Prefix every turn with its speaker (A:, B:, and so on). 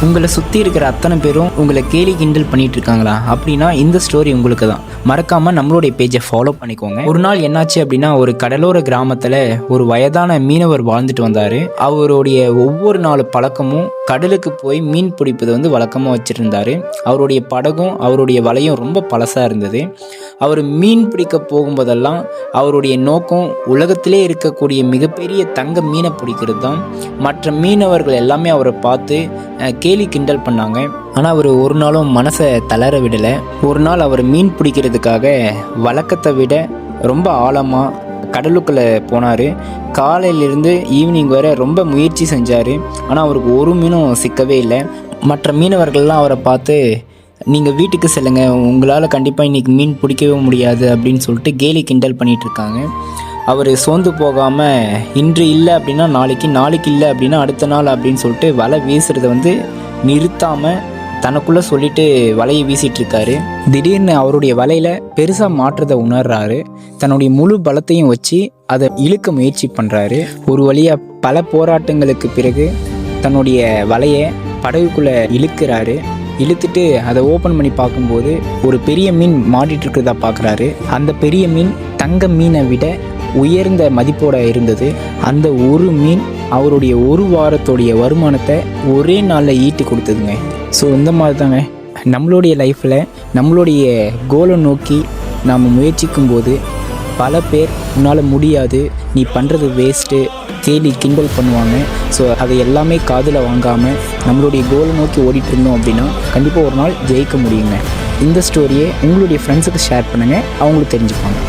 A: உங்களை சுற்றி இருக்கிற அத்தனை பேரும் உங்களை கேலி கிண்டல் பண்ணிட்டு இருக்காங்களா அப்படின்னா இந்த ஸ்டோரி உங்களுக்கு தான். மறக்காமல் நம்மளுடைய பேஜை ஃபாலோ பண்ணிக்கோங்க. ஒரு நாள் என்னாச்சு அப்படின்னா, ஒரு கடலோர கிராமத்தில் ஒரு வயதான மீனவர் வாழ்ந்துட்டு வந்தார். அவருடைய ஒவ்வொரு நாள் பழக்கமும் கடலுக்கு போய் மீன் பிடிப்பது வழக்கமாக வச்சுருந்தார். அவருடைய படகும் அவருடைய வலையும் ரொம்ப பழசாக இருந்தது. அவர் மீன் பிடிக்க போகும்போதெல்லாம் அவருடைய நோக்கம் உலகத்திலே இருக்கக்கூடிய மிகப்பெரிய தங்க மீனை பிடிக்கிறது தான். மற்ற மீனவர்கள் எல்லாமே அவரை பார்த்து கேலி கிண்டல் பண்ணாங்க. ஆனால் அவர் ஒரு நாளும் மனசை தளர விடலை. ஒரு நாள் அவர் மீன் பிடிக்கிறதுக்காக வழக்கத்தை விட ரொம்ப ஆழமாக கடலுக்குள்ளே போனார். காலையிலேருந்து ஈவினிங் வரை ரொம்ப முயற்சி செஞ்சார். ஆனால் அவருக்கு ஒரு மீனும் சிக்கவே இல்லை. மற்ற மீனவர்கள்லாம் அவரை பார்த்து, நீங்கள் வீட்டுக்கு செல்லுங்க, உங்களால் கண்டிப்பாக இன்றைக்கி மீன் பிடிக்கவே முடியாது அப்படின்னு சொல்லிட்டு கேலி கிண்டல் பண்ணிகிட்ருக்காங்க. அவர் சோர்ந்து போகாமல் இன்று இல்லை அப்படின்னா நாளைக்கு, நாளைக்கு இல்லை அப்படின்னா அடுத்த நாள் அப்படின்னு சொல்லிட்டு வலை வீசுறதை நிறுத்தாமல் தனக்குள்ளே சொல்லிட்டு வலையை வீசிகிட்ருக்காரு. திடீர்னு அவருடைய வலையில் பெருசாக மாற்றத்தை உணர்றாரு. தன்னுடைய முழு பலத்தையும் வச்சு அதை இழுக்க முயற்சி பண்ணுறாரு. ஒரு வழியாக பல போராட்டங்களுக்கு பிறகு தன்னுடைய வலையை படகுக்குள்ளே இழுக்கிறாரு. இழுத்துட்டு அதை ஓப்பன் பண்ணி பார்க்கும்போது ஒரு பெரிய மீன் மாட்டிகிட்டு இருக்கிறதா பார்க்குறாரு. அந்த பெரிய மீன் தங்க மீனை விட உயர்ந்த மதிப்போடு இருந்தது. அந்த ஒரு மீன் அவருடைய ஒரு வாரத்தோடைய வருமானத்தை ஒரே நாளில் ஈட்டி கொடுத்ததுங்க. ஸோ இந்த மாதிரி தாங்க நம்மளுடைய லைஃப்பில் நம்மளுடைய கோலை நோக்கி நாம் முயற்சிக்கும் போது பல பேர் உன்னால் முடியாது, நீ பண்ணுறது வேஸ்ட்டு, கேலி கிண்டல் பண்ணுவாங்க. ஸோ அதை எல்லாமே காதில் வாங்காமல் நம்மளுடைய கோலை நோக்கி ஓடிட்டு இருந்தோம் அப்படின்னா கண்டிப்பாக ஒரு நாள் ஜெயிக்க முடியுங்க. இந்த ஸ்டோரியை உங்களுடைய ஃப்ரெண்ட்ஸுக்கு ஷேர் பண்ணுங்கள், அவங்களுக்கு தெரிஞ்சுப்பாங்க.